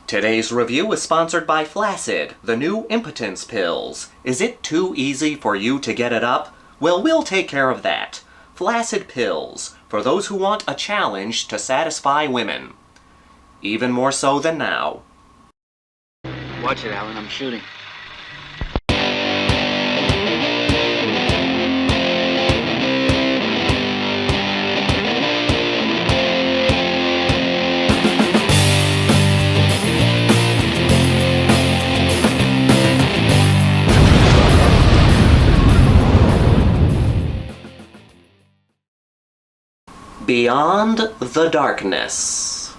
Today's review is sponsored by Flaccid, the new impotence pills. Is it too easy for you to get it up? Well, we'll take care of that. Flaccid pills, for those who want a challenge to satisfy women. Even more so than now. Watch it, Alan, I'm shooting. Beyond the Darkness.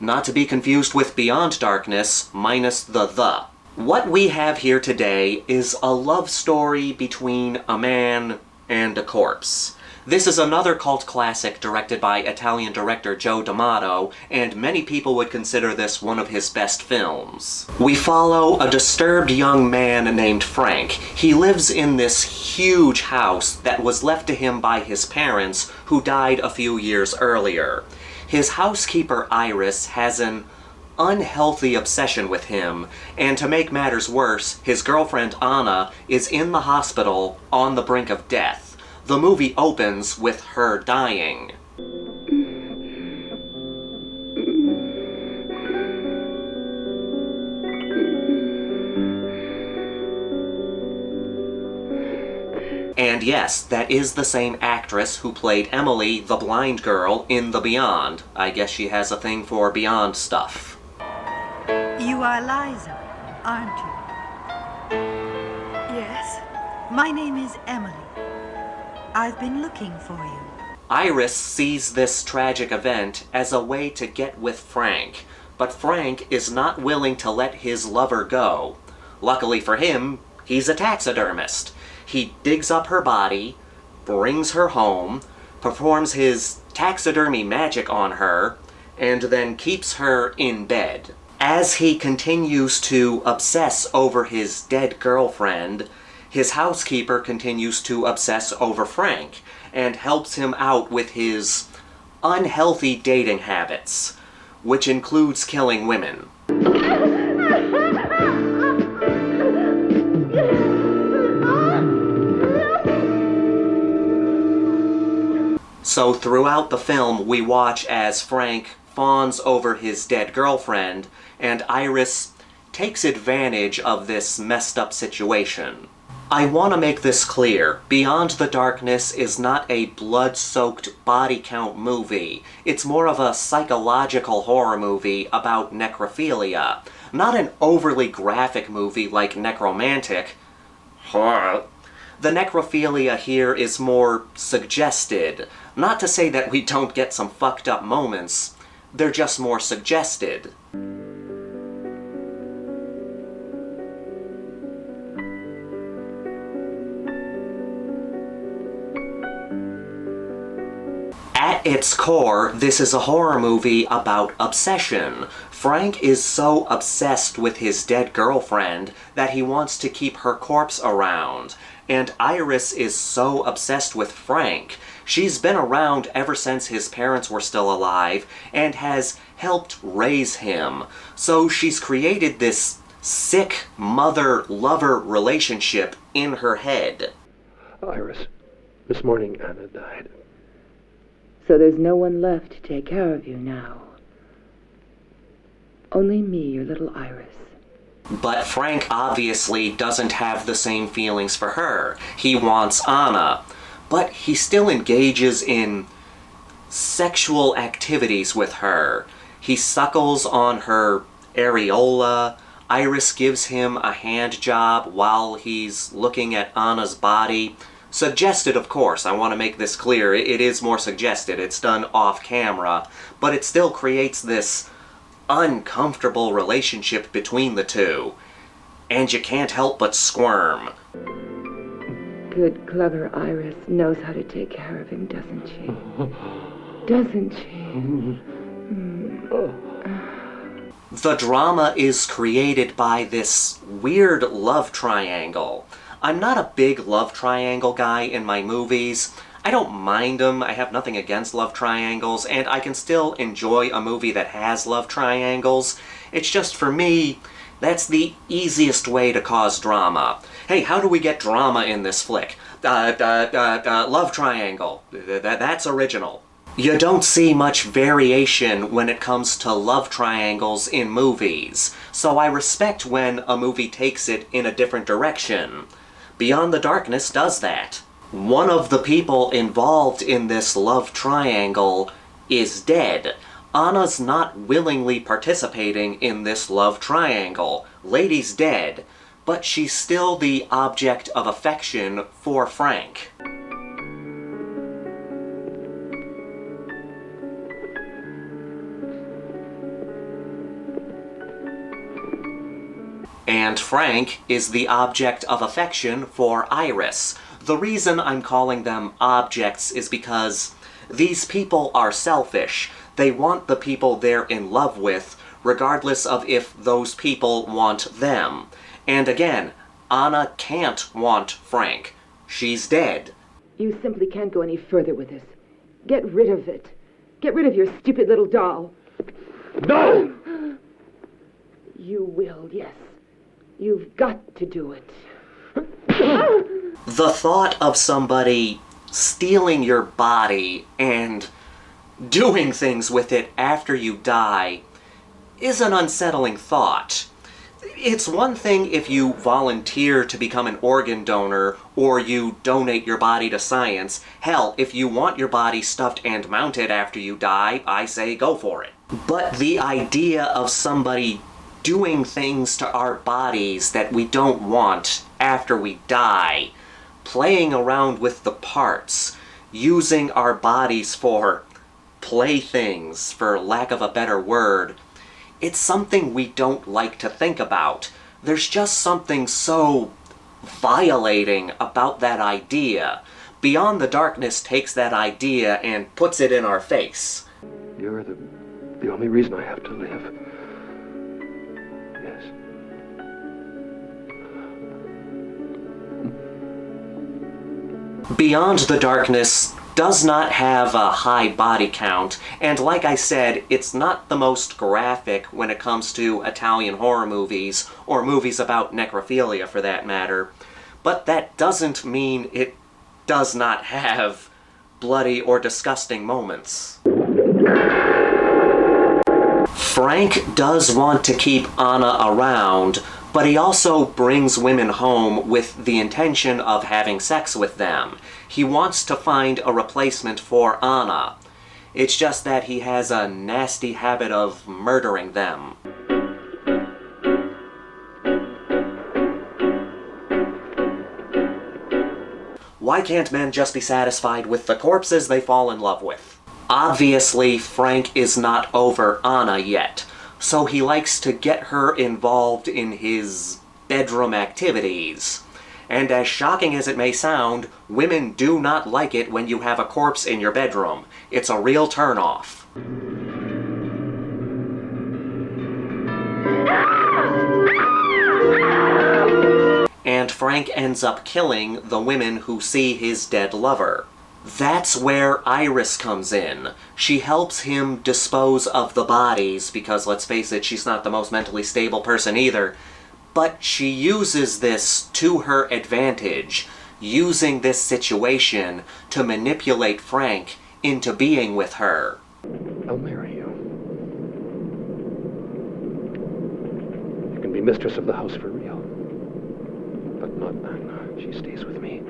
Not to be confused with Beyond Darkness, minus the. What we have here today is a love story between a man and a corpse. This is another cult classic directed by Italian director Joe D'Amato, and many people would consider this one of his best films. We follow a disturbed young man named Frank. He lives in this huge house that was left to him by his parents, who died a few years earlier. His housekeeper Iris has an unhealthy obsession with him, and to make matters worse, his girlfriend Anna is in the hospital on the brink of death. The movie opens with her dying. And yes, that is the same actress who played Emily, the blind girl, in The Beyond. I guess she has a thing for Beyond stuff. You are Liza, aren't you? Yes. My name is Emily. I've been looking for you. Iris sees this tragic event as a way to get with Frank, but Frank is not willing to let his lover go. Luckily for him, he's a taxidermist. He digs up her body, brings her home, performs his taxidermy magic on her, and then keeps her in bed. As he continues to obsess over his dead girlfriend, his housekeeper continues to obsess over Frank, and helps him out with his unhealthy dating habits, which includes killing women. So throughout the film, we watch as Frank fawns over his dead girlfriend, and Iris takes advantage of this messed up situation. I want to make this clear. Beyond the Darkness is not a blood-soaked body count movie. It's more of a psychological horror movie about necrophilia. Not an overly graphic movie like Necromantic. The necrophilia here is more suggested. Not to say that we don't get some fucked up moments, they're just more suggested. At its core, this is a horror movie about obsession. Frank is so obsessed with his dead girlfriend that he wants to keep her corpse around. And Iris is so obsessed with Frank. She's been around ever since his parents were still alive and has helped raise him. So she's created this sick mother-lover relationship in her head. Iris, this morning Anna died. So there's no one left to take care of you now. Only me, your little Iris. But Frank obviously doesn't have the same feelings for her. He wants Anna, but he still engages in sexual activities with her. He suckles on her areola. Iris gives him a hand job while he's looking at Anna's body. Suggested, of course, I want to make this clear. It is more suggested. It's done off camera, but it still creates this uncomfortable relationship between the two. And you can't help but squirm. Good, clever Iris knows how to take care of him, doesn't she? Doesn't she? The drama is created by this weird love triangle. I'm not a big love triangle guy in my movies. I don't mind them, I have nothing against love triangles, and I can still enjoy a movie that has love triangles. It's just, for me, that's the easiest way to cause drama. Hey, how do we get drama in this flick? Love triangle. That's original. You don't see much variation when it comes to love triangles in movies, so I respect when a movie takes it in a different direction. Beyond the Darkness does that. One of the people involved in this love triangle is dead. Anna's not willingly participating in this love triangle. Lady's dead, but she's still the object of affection for Frank. And Frank is the object of affection for Iris. The reason I'm calling them objects is because these people are selfish. They want the people they're in love with, regardless of if those people want them. And again, Anna can't want Frank. She's dead. You simply can't go any further with this. Get rid of it. Get rid of your stupid little doll. No! You will, yes. You've got to do it. The thought of somebody stealing your body and doing things with it after you die is an unsettling thought. It's one thing if you volunteer to become an organ donor or you donate your body to science. Hell, if you want your body stuffed and mounted after you die, I say go for it. But the idea of somebody doing things to our bodies that we don't want after we die, playing around with the parts, using our bodies for playthings, for lack of a better word, it's something we don't like to think about. There's just something so violating about that idea. Beyond the Darkness takes that idea and puts it in our face. You're the only reason I have to live. Yes. Beyond the Darkness does not have a high body count, and like I said, it's not the most graphic when it comes to Italian horror movies, or movies about necrophilia for that matter, but that doesn't mean it does not have bloody or disgusting moments. Frank does want to keep Anna around, but he also brings women home with the intention of having sex with them. He wants to find a replacement for Anna. It's just that he has a nasty habit of murdering them. Why can't men just be satisfied with the corpses they fall in love with? Obviously, Frank is not over Anna yet, so he likes to get her involved in his bedroom activities. And as shocking as it may sound, women do not like it when you have a corpse in your bedroom. It's a real turn-off. And Frank ends up killing the women who see his dead lover. That's where Iris comes in. She helps him dispose of the bodies, because let's face it, she's not the most mentally stable person either. But she uses this to her advantage, using this situation to manipulate Frank into being with her. I'll marry you. You can be mistress of the house for real. But not Anna. She stays with me.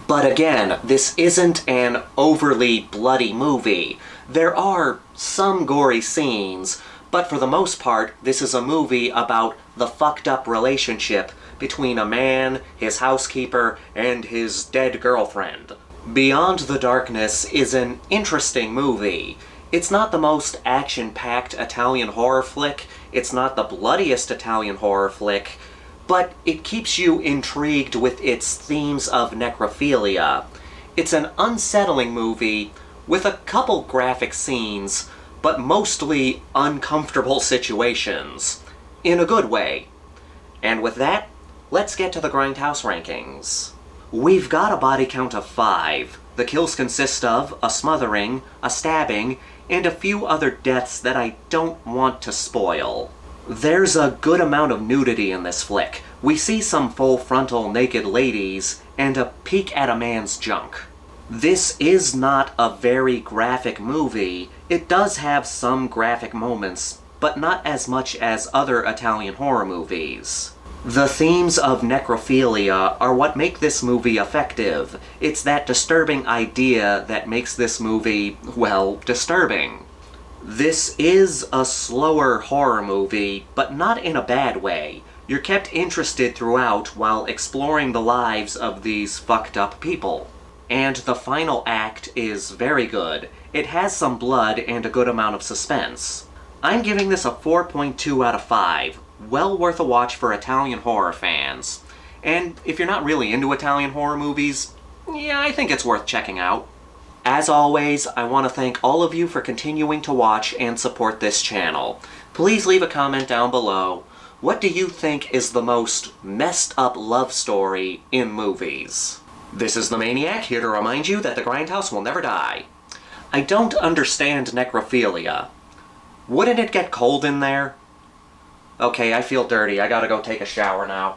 But again, this isn't an overly bloody movie. There are some gory scenes, but for the most part, this is a movie about the fucked up relationship between a man, his housekeeper, and his dead girlfriend. Beyond the Darkness is an interesting movie. It's not the most action-packed Italian horror flick, it's not the bloodiest Italian horror flick, but it keeps you intrigued with its themes of necrophilia. It's an unsettling movie with a couple graphic scenes, but mostly uncomfortable situations. In a good way. And with that, let's get to the Grindhouse rankings. We've got a body count of 5. The kills consist of a smothering, a stabbing, and a few other deaths that I don't want to spoil. There's a good amount of nudity in this flick. We see some full frontal naked ladies, and a peek at a man's junk. This is not a very graphic movie. It does have some graphic moments, but not as much as other Italian horror movies. The themes of necrophilia are what make this movie effective. It's that disturbing idea that makes this movie, well, disturbing. This is a slower horror movie, but not in a bad way. You're kept interested throughout while exploring the lives of these fucked up people. And the final act is very good. It has some blood and a good amount of suspense. I'm giving this a 4.2 out of 5. Well worth a watch for Italian horror fans. And if you're not really into Italian horror movies, yeah, I think it's worth checking out. As always, I want to thank all of you for continuing to watch and support this channel. Please leave a comment down below. What do you think is the most messed up love story in movies? This is the Maniac, here to remind you that the Grindhouse will never die. I don't understand necrophilia. Wouldn't it get cold in there? Okay, I feel dirty. I gotta go take a shower now.